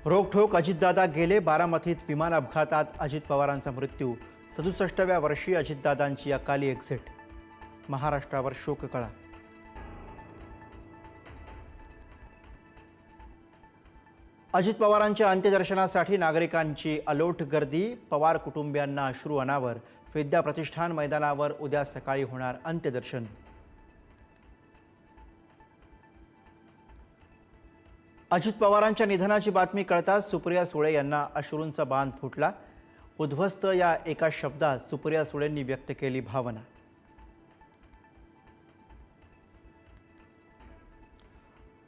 रोखठोक अजितदादा गेले. बारामतीत विमान अपघातात अजित पवारांचा मृत्यू. 67व्या वर्षी अजितदादांची अकाली एक्झिट. महाराष्ट्रावर शोककळा. अजित पवारांच्या अंत्यदर्शनासाठी नागरिकांची अलोट गर्दी. पवार कुटुंबियांना अश्रू अनावर. विद्या प्रतिष्ठान मैदानावर उद्या सकाळी होणार अंत्यदर्शन. अजित पवारांच्या निधनाची बातमी कळताच सुप्रिया सुळे यांना अश्रूंचा बांध फुटला. उद्ध्वस्त या एका शब्दात सुप्रिया सुळेंनी व्यक्त केली भावना.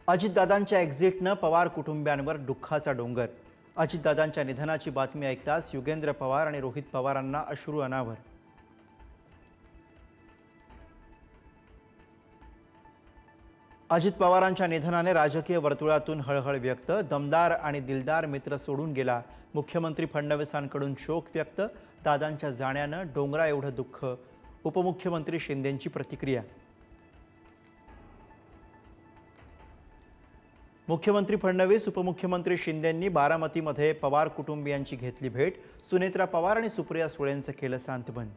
अजितदादांच्या एक्झिटनं पवार कुटुंबियांवर दुःखाचा डोंगर. अजितदादांच्या निधनाची बातमी ऐकताच युगेंद्र पवार आणि रोहित पवारांना अश्रू अनावर. अजित पवारांच्या निधनाने राजकीय वर्तुळातून हळहळ व्यक्त. दमदार आणि दिलदार मित्र सोडून गेला. मुख्यमंत्री फडणवीसांकडून शोक व्यक्त. दादांच्या जाण्यानं डोंगरा एवढं दुःख. उपमुख्यमंत्री शिंदेंची प्रतिक्रिया. मुख्यमंत्री फडणवीस उपमुख्यमंत्री शिंदेंनी बारामतीमध्ये पवार कुटुंबियांची घेतली भेट. सुनेत्रा पवार आणि सुप्रिया सुळेंचं केलं सांत्वन.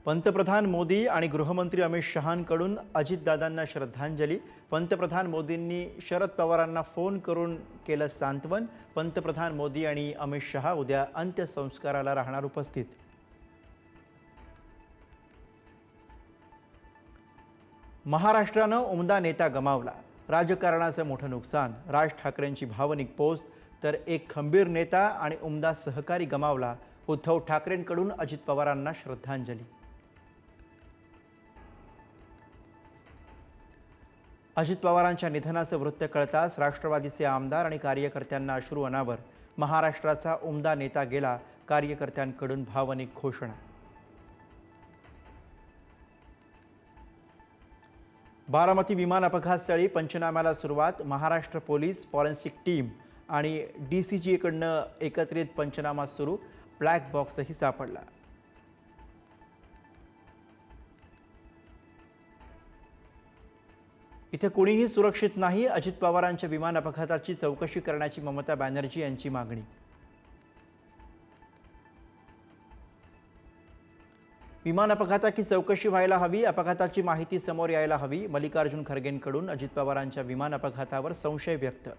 पंतप्रधान मोदी आणि गृहमंत्री अमित शहांकडून अजितदादांना श्रद्धांजली. पंतप्रधान मोदींनी शरद पवारांना फोन करून केलं सांत्वन. पंतप्रधान मोदी आणि अमित शहा उद्या अंत्यसंस्काराला राहणार उपस्थित. महाराष्ट्रानं उमदा नेता गमावला. राजकारणाचं मोठं नुकसान. राज ठाकरेंची भावनिक पोस्ट. तर एक खंबीर नेता आणि उमदा सहकारी गमावला. उद्धव ठाकरेंकडून अजित पवारांना श्रद्धांजली. अजित पवारांच्या निधनाचं वृत्त कळताच राष्ट्रवादीचे आमदार आणि कार्यकर्त्यांना अश्रू अनावर. महाराष्ट्राचा उमदा नेता गेला. कार्यकर्त्यांकडून भावनिक घोषणा. बारामती विमान अपघातस्थळी पंचनाम्याला सुरुवात. महाराष्ट्र पोलीस, फॉरेन्सिक टीम आणि DCGकडनं एकत्रित पंचनामा सुरू. ब्लॅक बॉक्सही सापडला. इथे कुणीही सुरक्षित नाही. अजित पवारांच्या विमान अपघाताची चौकशी करण्याची ममता बॅनर्जी यांची मागणी. विमान अपघाताची चौकशी व्हायला हवी. अपघाताची माहिती समोर यायला हवी. मल्लिकार्जुन खरगेंकडून अजित पवारांच्या विमान अपघातावर संशय व्यक्त.